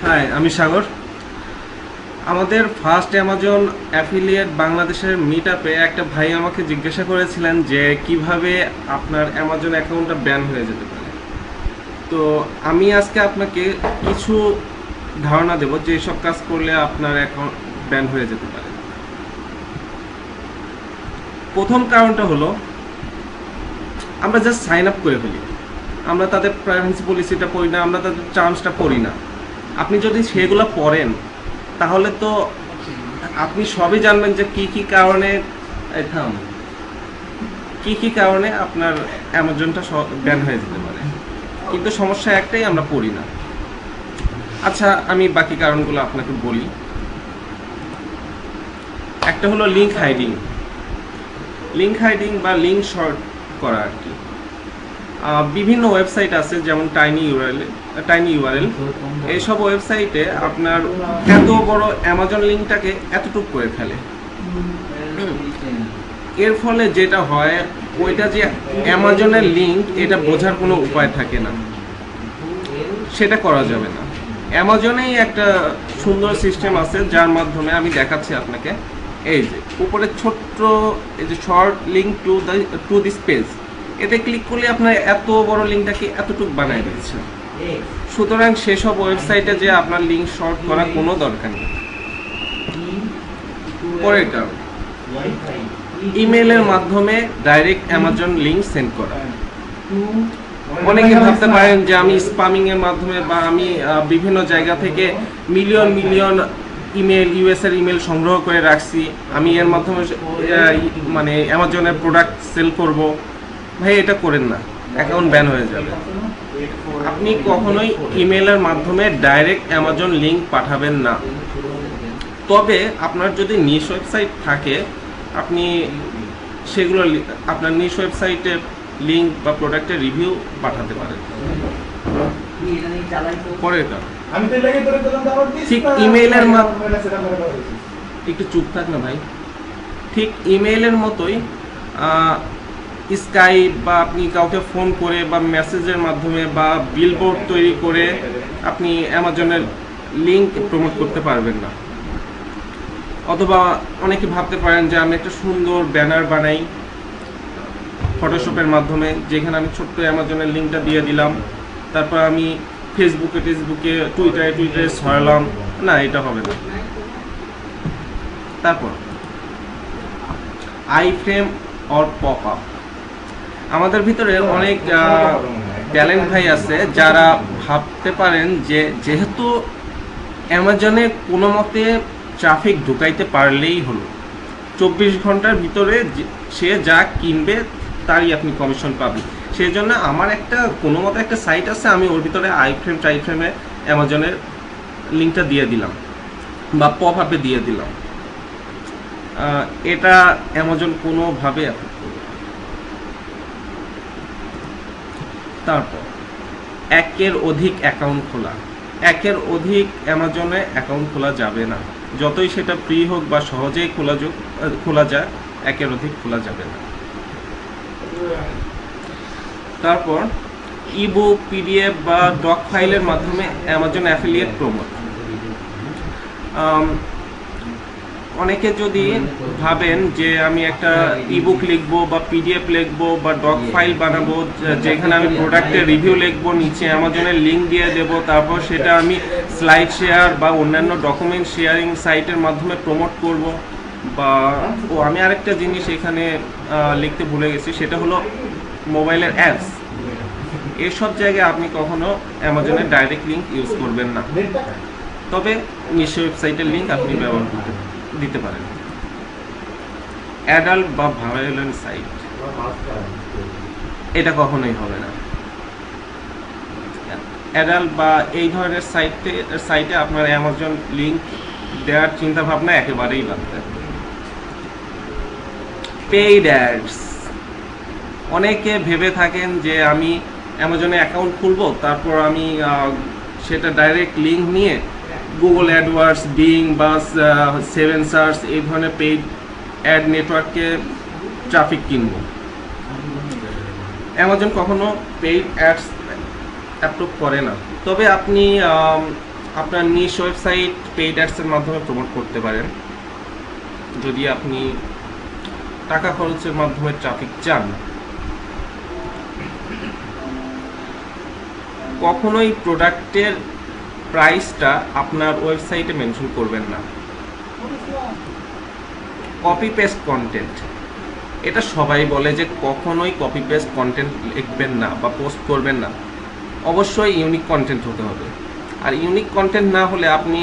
High, আমি সাগর। আমাদের first Amazon affiliate বাংলাদেশের মিট আপে একটা ভাই আমাকে জিজ্ঞাসা করেছিলেন যে কিভাবে আপনার অ্যামাজন অ্যাকাউন্টটা ব্যান হয়ে যেতে পারে। তো আমি আজকে আপনাকে কিছু ধারণা দেব যে সব কাজ করলে আপনার অ্যাকাউন্ট ব্যান হয়ে যেতে পারে। প্রথম কারণটা হলো আমরা জাস্ট সাইন আপ করে ফেলি, আমরা তাদের প্রাইভেসি পলিসিটা পড়ি না, আমরা তাদের টার্মসটা পড়ি না। আপনি যদি সেগুলো পড়েন তাহলে তো আপনি সবই জানবেন যে কি কি কারণে আপনার অ্যামাজনটা ব্যান হয়ে যেতে পারে, কিন্তু সমস্যা একটাই, আমরা পড়ি না। আচ্ছা, আমি বাকি কারণগুলো আপনাকে বলি। একটা হলো লিঙ্ক হাইডিং বা লিঙ্ক শর্ট করা আর কি। বিভিন্ন ওয়েবসাইট আছে যেমন টাইনি ইউআরএল। এইসব ওয়েবসাইটে আপনার এত বড় অ্যামাজন লিঙ্কটাকে এতটুকু করে ফেলে। এর ফলে যেটা হয়, ওইটা যে অ্যামাজনের লিঙ্ক এটা বোঝার কোনো উপায় থাকে না, সেটা করা যাবে না। অ্যামাজনেই একটা সুন্দর সিস্টেম আছে যার মাধ্যমে আমি দেখাচ্ছি আপনাকে। এই যে উপরে ছোট্ট এই যে short link to this page, এতে ক্লিক করলে আপনার এত বড় লিঙ্কটাকে এতটুকু বানায় দিচ্ছে। সুতরাং সেসব ওয়েবসাইটে যে আপনার লিঙ্ক শর্ট করা কোনো দরকার নেই। পরেরটা, ইমেলের মাধ্যমে ডাইরেক্ট অ্যামাজন লিঙ্ক সেন্ড করা। অনেকে ভাবতে পারেন যে আমি স্প্যামিং এর মাধ্যমে বা আমি বিভিন্ন জায়গা থেকে মিলিয়ন ইমেল, ইউএস এর ইমেল সংগ্রহ করে রাখছি, আমি এর মাধ্যমে মানে অ্যামাজনের প্রোডাক্ট সেল করব। ভাই, এটা করেন না, অ্যাকাউন্ট ব্যান হয়ে যাবে। আপনি কখনোই ইমেলের মাধ্যমে ডাইরেক্ট অ্যামাজন লিঙ্ক পাঠাবেন না। তবে আপনার যদি নিশ ওয়েবসাইট থাকে, আপনি সেগুলো আপনার নিশ ওয়েবসাইটের লিঙ্ক বা প্রোডাক্টের রিভিউ পাঠাতে পারেন। পরের কারণ, ঠিক ইমেইলের একটু চুপ থাক না ভাই। ঠিক ইমেইলের মতোই স্কাইপ বা আপনি কাউকে ফোন করে বা মেসেজের মাধ্যমে বা বিলবোর্ড তৈরি করে আপনি অ্যামাজনের লিঙ্ক প্রমোট করতে পারবেন না। অথবা অনেকে ভাবতে পারেন যে আমি একটা সুন্দর ব্যানার বানাই ফটোশপের মাধ্যমে, যেখানে আমি ছোট্ট অ্যামাজনের লিঙ্কটা দিয়ে দিলাম, তারপর আমি ফেসবুকে, টুইটারে ছড়ালাম। না, এটা হবে না। তারপর I frame or pop up. আমাদের ভিতরে অনেক ট্যালেন্ট ভাই আছে যারা ভাবতে পারেন যে যেহেতু অ্যামাজনে কোনো মতে ট্রাফিক ঢুকাইতে পারলেই হলো, 24 ঘন্টার ভিতরে সে যা কিনবে তারই আপনি কমিশন পাবেন। সেই জন্য আমার কোনো মতো একটা সাইট আছে, আমি ওর ভিতরে টাইফ্রেমে অ্যামাজনের লিঙ্কটা দিয়ে দিলাম বা পপ আপে দিয়ে দিলাম। এটা অ্যামাজন কোনোভাবে অ্যাফেক্ট করবে। তারপর একের অধিক অ্যাকাউন্ট খোলা। একের অধিক অ্যামাজনে অ্যাকাউন্ট খোলা যাবে না, যতই সেটা ফ্রি হোক বা সহজেই খোলা যায়, একের অধিক খোলা যাবে না। তারপর ইবুক, পিডিএফ বা ডক ফাইলের মাধ্যমে অ্যামাজন অ্যাফিলিয়েট প্রমোট। অনেকে যদি ভাবেন যে আমি একটা ইবুক লিখবো বা পিডিএফ লিখবো বা ডক ফাইল বানাবো, যেখানে আমি প্রোডাক্টের রিভিউ লিখবো, নিচে অ্যামাজনের লিঙ্ক দিয়ে দেবো, তারপর সেটা আমি স্লাইড শেয়ার বা অন্যান্য ডকুমেন্ট শেয়ারিং সাইটের মাধ্যমে প্রমোট করব। বা আমি আরেকটা জিনিস এখানে লিখতে ভুলে গেছি, সেটা হলো মোবাইলের অ্যাপস। এসব জায়গায় আপনি কখনো অ্যামাজনের ডাইরেক্ট লিঙ্ক ইউজ করবেন না, তবে নিজ ওয়েবসাইটের লিঙ্ক আপনি ব্যবহার দিতে পারেন। অ্যাডাল্ট বা ভায়োলেন্ট সাইট, এটা কখনোই হবে না। অ্যাডাল্ট বা এই ধরনের সাইটে আপনার অ্যামাজন লিঙ্ক দেওয়ার চিন্তা ভাবনা একেবারেই বাদ দেন। Paid ads. অনেকে ভেবে থাকেন যে আমি অ্যামাজনে অ্যাকাউন্ট খুলবো, তারপর আমি সেটা ডাইরেক্ট লিঙ্ক নিয়ে গুগল অ্যাডওয়ার্ডস, বিং বা 7 সার্চ এই ধরনের পেইড অ্যাড নেটওয়ার্ককে ট্রাফিক কিনবো। অ্যামাজন কখনো পেইড অ্যাডস অ্যাপ্রুভ করে না। তবে আপনি আপনার নিশ ওয়েবসাইট পেইড অ্যাডসের মাধ্যমে প্রমোট করতে পারেন যদি আপনি টাকা খরচের মাধ্যমে ট্রাফিক চান। কখনোই প্রোডাক্টের প্রাইসটা আপনার ওয়েবসাইটে মেনশন করবেন না। কপি পেস্ট কন্টেন্ট, এটা সবাই বলে যে কখনোই কপি পেস্ট কন্টেন্ট লিখবেন না বা পোস্ট করবেন না। অবশ্যই ইউনিক কন্টেন্ট হতে হবে, আর ইউনিক কন্টেন্ট না হলে আপনি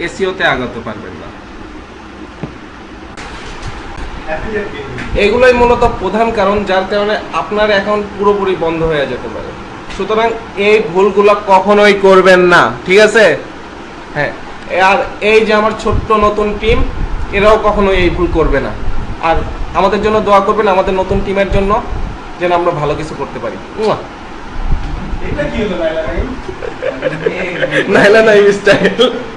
এসইওতে আগাতে পারবেন না। এগুলোই মূলত প্রধান কারণ যার কারণে আপনার অ্যাকাউন্ট পুরোপুরি বন্ধ হয়ে যেতে পারে। সুতরাং এই ভুলগুলো কখনোই করবেন না, ঠিক আছে? হ্যাঁ, আর এই যে আমার ছোট্ট নতুন টিম, এরাও কখনোই এই ভুল করবে না। আর আমাদের জন্য দোয়া করবেন, আমাদের নতুন টিমের জন্য, যেন আমরা ভালো কিছু করতে পারি। নাইলা নাই স্টাইল।